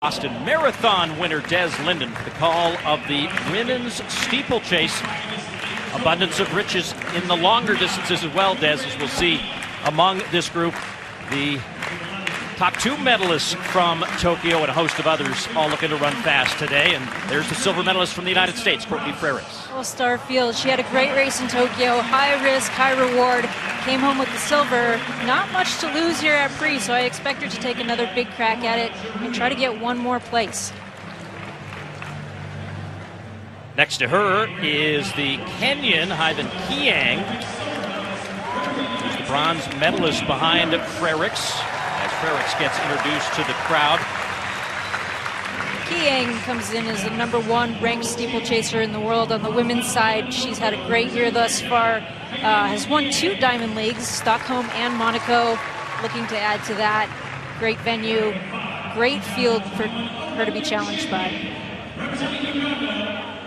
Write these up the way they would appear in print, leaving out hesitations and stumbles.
Boston Marathon winner Des Linden for the call of the women's steeplechase. Abundance of riches in the longer distances as well, Des, as we'll see among this group. The top two medalists from Tokyo and a host of others all looking to run fast today. And there's the silver medalist from the United States, Courtney Freric. All-star field. She had a great race in Tokyo. High risk, high reward. Came home with the silver. Not much to lose here at Pre, so I expect her to take another big crack at it and try to get one more place. Next to her is the Kenyan, Kenyan, who's the bronze medalist behind Freric, as Freric gets introduced to the crowd. Kenyan comes in as the #1 ranked steeplechaser in the world on the women's side. She's had a great year thus far. Has won 2 Diamond Leagues, Stockholm and Monaco. Looking to add to that. Great venue, great field for her to be challenged by.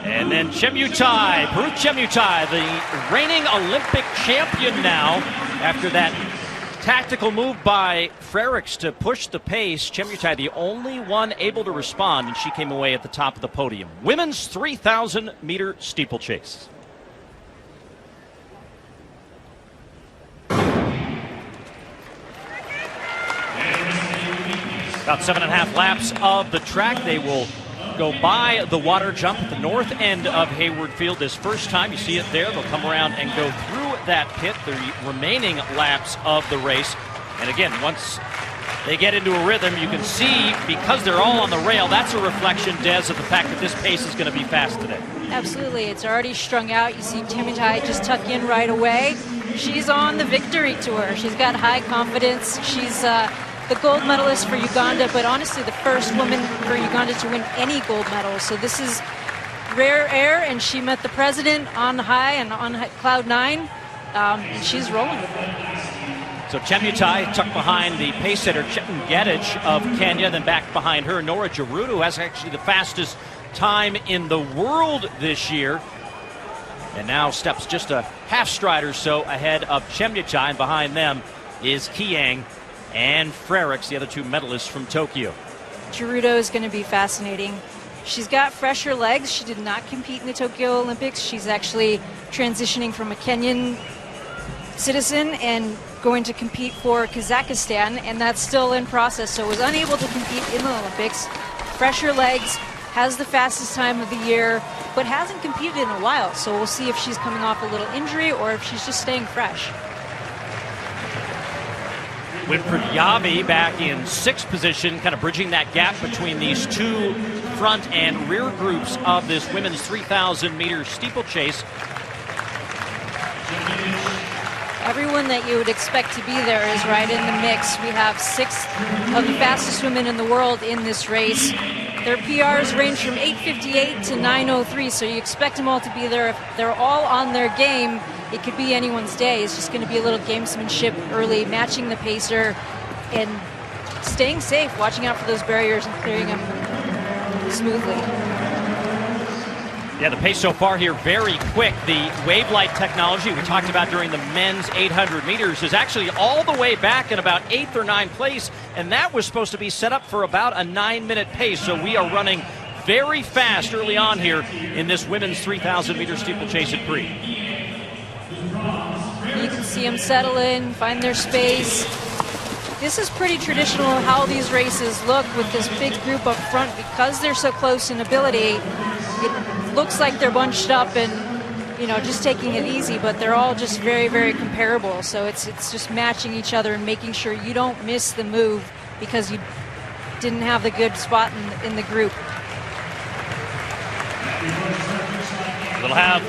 And then Chemutai, Peru Chemutai, the reigning Olympic champion now. After that tactical move by Freric to push the pace, Chemutai the only one able to respond, and she came away at the top of the podium. Women's 3000-meter steeplechase. About 7.5 laps of the track. They will go by the water jump at the north end of Hayward Field this first time. You see it there. They'll come around and go through that pit the remaining laps of the race. And again, once they get into a rhythm, you can see, because they're all on the rail, that's a reflection, Des, of the fact that this pace is going to be fast today. Absolutely. It's already strung out. You see Chemutai just tuck in right away. She's on the victory tour. She's got high confidence. She's the gold medalist for Uganda, but honestly the first woman for Uganda to win any gold medal. So this is rare air, and she met the president on high and on cloud 9, and she's rolling with it. So Chemutai tucked behind the pace setter Chepngetich of Kenya, then back behind her Nora Giroud, who has actually the fastest time in the world this year, and now steps just a half stride or so ahead of Chemutai, and behind them is Kenyan and Freric, the other 2 medalists from Tokyo. Giroud is going to be fascinating. She's got fresher legs. She did not compete in the Tokyo Olympics. She's actually transitioning from a Kenyan citizen and going to compete for Kazakhstan, and that's still in process, so was unable to compete in the Olympics. Fresher legs, has the fastest time of the year, but hasn't competed in a while, so we'll see if she's coming off a little injury or if she's just staying fresh. Winfred Yabi back in 6th position, kind of bridging that gap between these 2 front and rear groups of this women's 3000-meter steeplechase. Everyone that you would expect to be there is right in the mix. We have 6 of the fastest women in the world in this race. Their PRs range from 8:58 to 9:03, so you expect them all to be there. If they're all on their game, it could be anyone's day. It's just going to be a little gamesmanship early, matching the pacer and staying safe, watching out for those barriers and clearing them smoothly. Yeah, the pace so far here very quick. The wave light technology we talked about during the men's 800 meters is actually all the way back in about 8th or 9th place, and that was supposed to be set up for about a 9-minute pace. So we are running very fast early on here in this women's 3000-meter steeplechase at Pre. You can see them settle in, find their space. This is pretty traditional how these races look with this big group up front. Because they're so close in ability, it looks like they're bunched up and, you know, just taking it easy, but they're all just very, very comparable. So it's just matching each other and making sure you don't miss the move because you didn't have the good spot in the group. They'll have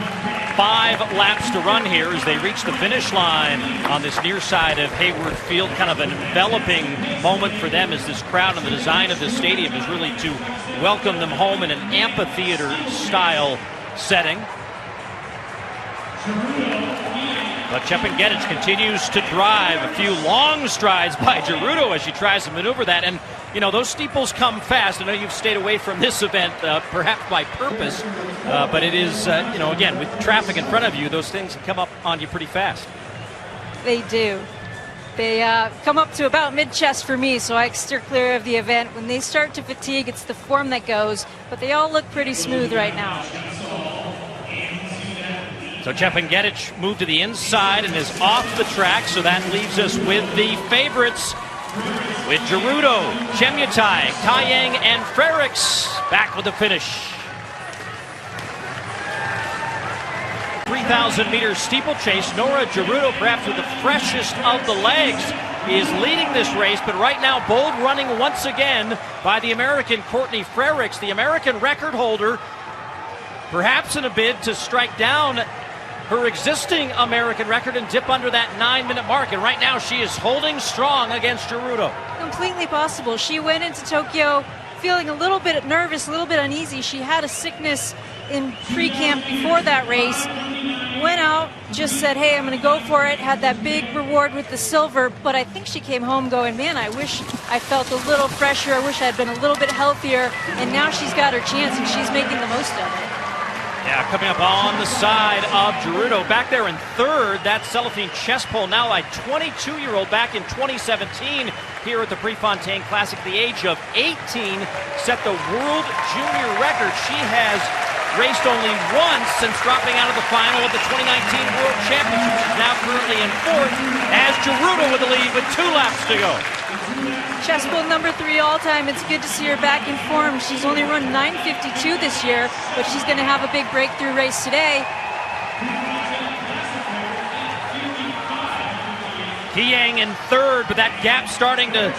5 laps to run here as they reach the finish line on this near side of Hayward Field. Kind of an enveloping moment for them as this crowd and the design of this stadium is really to welcome them home in an amphitheater style setting. But Chepngetich continues to drive. A few long strides by Giroud as she tries to maneuver that. And, you know, those steeples come fast. I know you've stayed away from this event, perhaps by purpose. But it is, you know, again, with traffic in front of you, those things come up on you pretty fast. They do. They come up to about mid-chest for me, so I steer clear of the event. When they start to fatigue, it's the form that goes, but they all look pretty smooth right now. So Chepengedich moved to the inside and is off the track, so that leaves us with the favorites, with Gerudo, Chemyutai, Kayang, and Freric back with the finish. 3000-meter steeplechase. Nora Gerudo, perhaps with the freshest of the legs, is leading this race, but right now bold running once again by the American Courtney Freric, the American record holder, perhaps in a bid to strike down her existing American record and dip under that 9-minute mark. And right now she is holding strong against Gerudo. Completely possible. She went into Tokyo feeling a little bit nervous, a little bit uneasy. She had a sickness in pre-camp before that race. Went out, just said, hey, I'm going to go for it. Had that big reward with the silver, but I think she came home going, man, I wish I felt a little fresher. I wish I'd been a little bit healthier. And now she's got her chance, and she's making the most of it. Yeah, coming up on the side of Gerudo. Back there in third, that's Cellophane Chespole, now a 22-year-old back in 2017 here at the Prefontaine Classic at the age of 18, set the world junior record. She has raced only once since dropping out of the final of the 2019 World Championship. She's now currently in fourth, as Gerudo with the lead with 2 laps to go. Chespole number 3 all-time. It's good to see her back in form. She's only run 9:52 this year, but she's going to have a big breakthrough race today. Kayang in third, but that gap starting to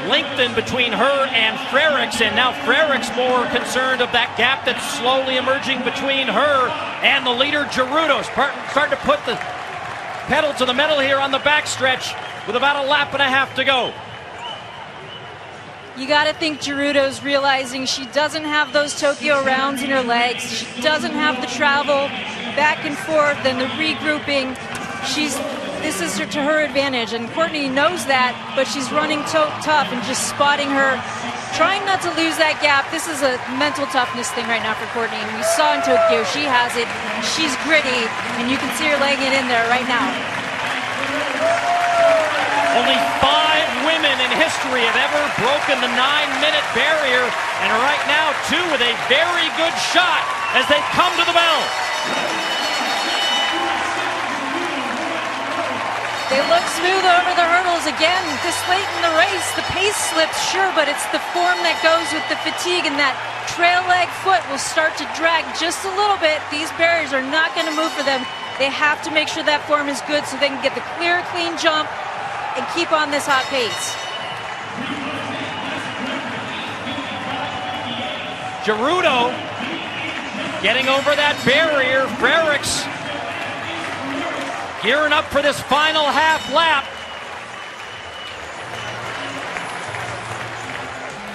lengthen between her and Freric, and now Freric's more concerned of that gap that's slowly emerging between her and the leader Gerudo. Starting to put the pedal to the metal here on the backstretch with about a lap and a half to go. You got to think Gerudo's realizing she doesn't have those Tokyo rounds in her legs. She doesn't have the travel back and forth and the regrouping. This is to her advantage, and Courtney knows that, but she's running tough and just spotting her, trying not to lose that gap. This is a mental toughness thing right now for Courtney, and we saw in Tokyo she has it. She's gritty, and you can see her laying it in there right now. Only 5 women in history have ever broken the 9-minute barrier, and right now 2 with a very good shot as they come to the bell. They look smooth over the hurdles again. This late in the race, the pace slips, sure, but it's the form that goes with the fatigue, and that trail leg foot will start to drag just a little bit. These barriers are not going to move for them. They have to make sure that form is good so they can get the clear, clean jump and keep on this hot pace. Gerudo getting over that barrier. Freric gearing up for this final half lap.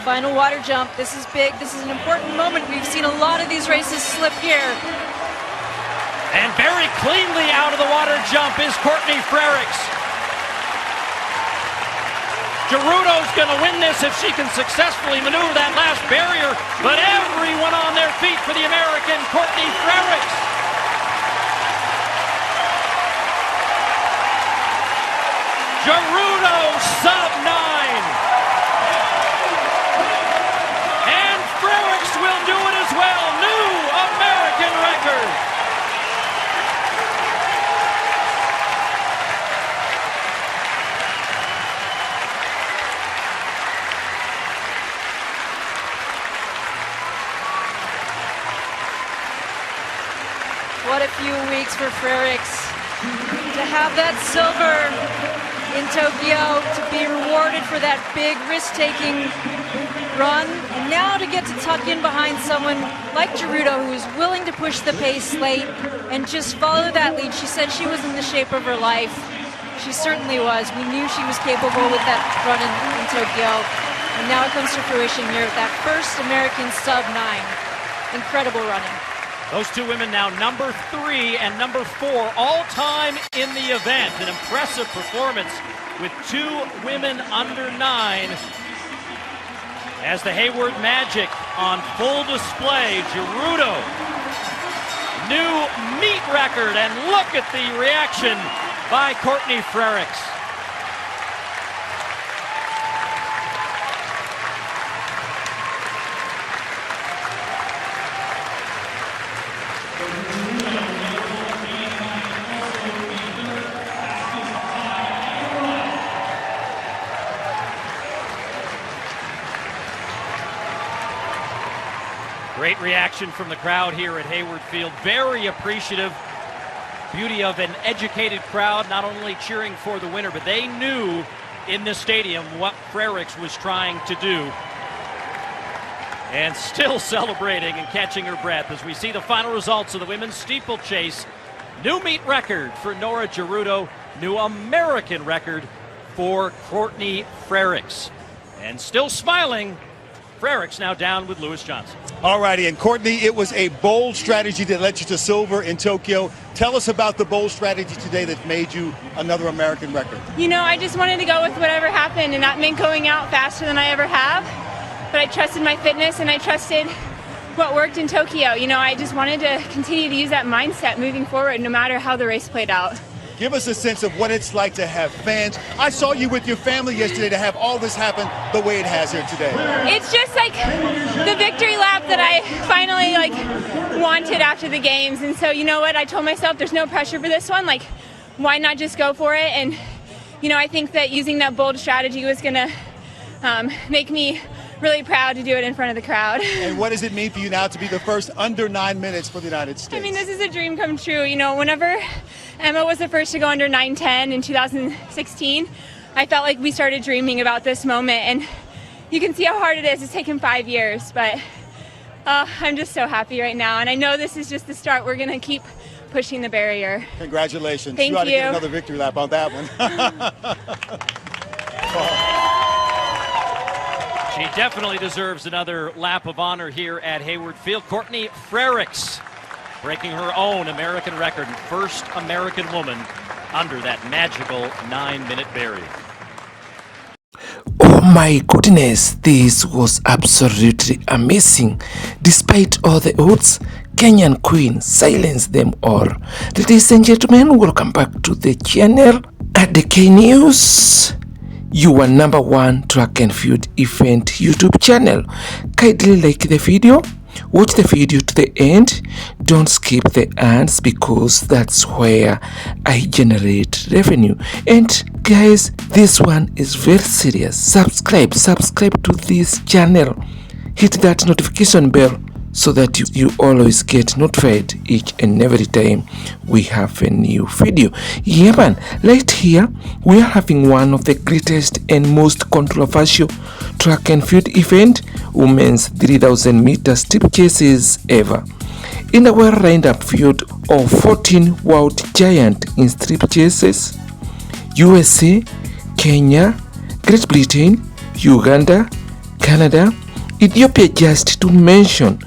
Final water jump. This is big. This is an important moment. We've seen a lot of these races slip here. And very cleanly out of the water jump is Courtney Freric. Gerudo's going to win this if she can successfully maneuver that last barrier, but everyone on their feet for the American Courtney Freric. Gerudo sub-9. And Freric will do it as well. New American record. What a few weeks for Freric to have that silver in Tokyo, to be rewarded for that big risk-taking run, and now to get to tuck in behind someone like Gerudo, who is willing to push the pace late and just follow that lead. She said she was in the shape of her life. She certainly was. We knew she was capable with that run in Tokyo, and now it comes to fruition here with that first American sub-9. Incredible running. Those 2 women now number 3 and number 4 all-time in the event. An impressive performance with 2 women under 9 as the Hayward Magic on full display. Gerudo, new meet record, and look at the reaction by Courtney Freric. Great reaction from the crowd here at Hayward Field. Very appreciative. Beauty of an educated crowd, not only cheering for the winner, but they knew in this stadium what Freric was trying to do. And still celebrating and catching her breath as we see the final results of the women's steeplechase. New meet record for Nora Gerudo, new American record for Courtney Freric. And still smiling, Freric's now down with Lewis Johnson. All righty, and Courtney, it was a bold strategy that led you to silver in Tokyo. Tell us about the bold strategy today that made you another American record. You know, I just wanted to go with whatever happened, and that meant going out faster than I ever have. But I trusted my fitness, and I trusted what worked in Tokyo. You know, I just wanted to continue to use that mindset moving forward, no matter how the race played out. Give us a sense of what it's like to have fans. I saw you with your family yesterday to have all this happen the way it has here today. It's just like the victory lap that I finally wanted after the games. And so, you know what, I told myself there's no pressure for this one. Like, why not just go for it? And, you know, I think that using that bold strategy was going to make me really proud to do it in front of the crowd. And what does it mean for you now to be the first under 9 minutes for the United States? I mean, this is a dream come true. You know, whenever Emma was the first to go under 9:10 in 2016, I felt like we started dreaming about this moment. And you can see how hard it is. It's taken 5 years, but I'm just so happy right now. And I know this is just the start. We're going to keep pushing the barrier. Congratulations. Thank you ought to you. get another victory lap on that one. She definitely deserves another lap of honor here at Hayward Field. Courtney Freric breaking her own American record, first American woman under that magical 9-minute barrier. Oh my goodness, this was absolutely amazing. Despite all the odds, Kenyan Queen silenced them all. Ladies and gentlemen, welcome back to the channel at the K News, your #1 track and field event YouTube channel. Kindly like the video, watch the video to the end, don't skip the ads because that's where I generate revenue. And guys, this one is very serious. Subscribe to this channel, hit that notification bell so that you always get notified each and every time we have a new video. Yeah man, right here we are having one of the greatest and most controversial track and field event, women's 3000m steeplechases ever. In a well-lined-up field of 14 world giants in steeplechases, USA, Kenya, Great Britain, Uganda, Canada, Ethiopia, just to mention.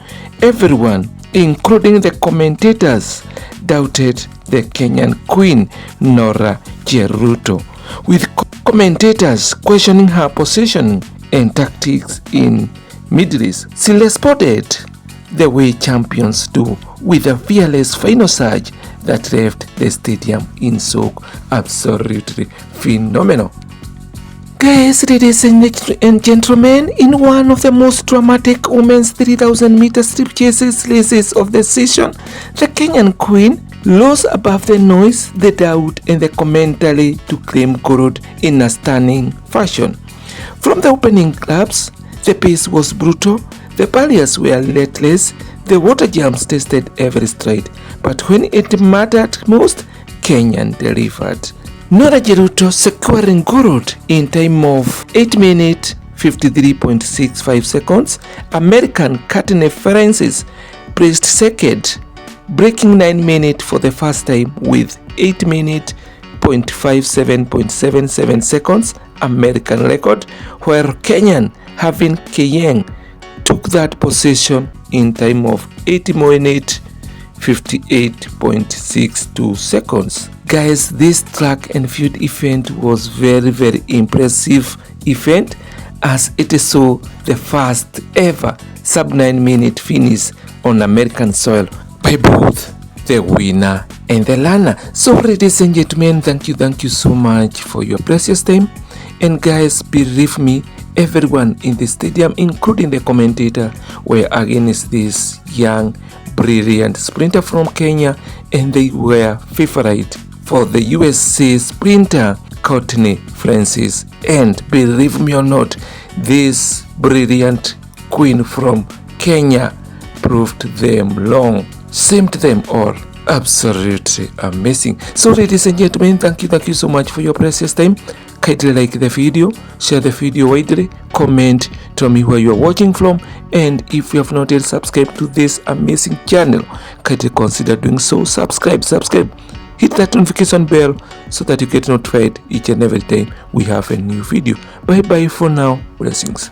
Everyone, including the commentators, doubted the Kenyan queen Nora Gerudo, with commentators questioning her position and tactics in mid-race. She responded the way champions do, with a fearless final surge that left the stadium in shock. Absolutely phenomenal. Guys, ladies and gentlemen, in one of the most dramatic women's 3000m steeplechases races of the season, the Kenyan queen rose above the noise, the doubt, and the commentary to claim gold in a stunning fashion. From the opening laps, the pace was brutal, the barriers were relentless, the water jumps tested every stride, but when it mattered most, Kenyan delivered. Nora Gerudo securing gold in time of 8 minutes 53.65 seconds. American Courtney Freric placed second, breaking 9 minutes for the first time with 8 minutes 57.77 seconds American record, where Kenyan having Kenyan took that position in time of 80 minutes 58.62 seconds. Guys, this track and field event was very impressive event, as it saw the first ever sub 9 minute finish on American soil by both the winner and the learner. So ladies and gentlemen, thank you so much for your precious time. And guys, believe me, everyone in the stadium, including the commentator, were against this young brilliant sprinter from Kenya, and they were favorite for the USA sprinter Courtney Freric. And believe me or not, this brilliant queen from Kenya proved them long. Same to them all. Absolutely amazing. So ladies and gentlemen, thank you so much for your precious time. Kindly like the video, share the video widely, comment, tell me where you are watching from, and if you have not yet subscribed to this amazing channel, kindly consider doing so. Subscribe, hit that notification bell so that you get notified each and every time we have a new video. Bye bye for now. Blessings.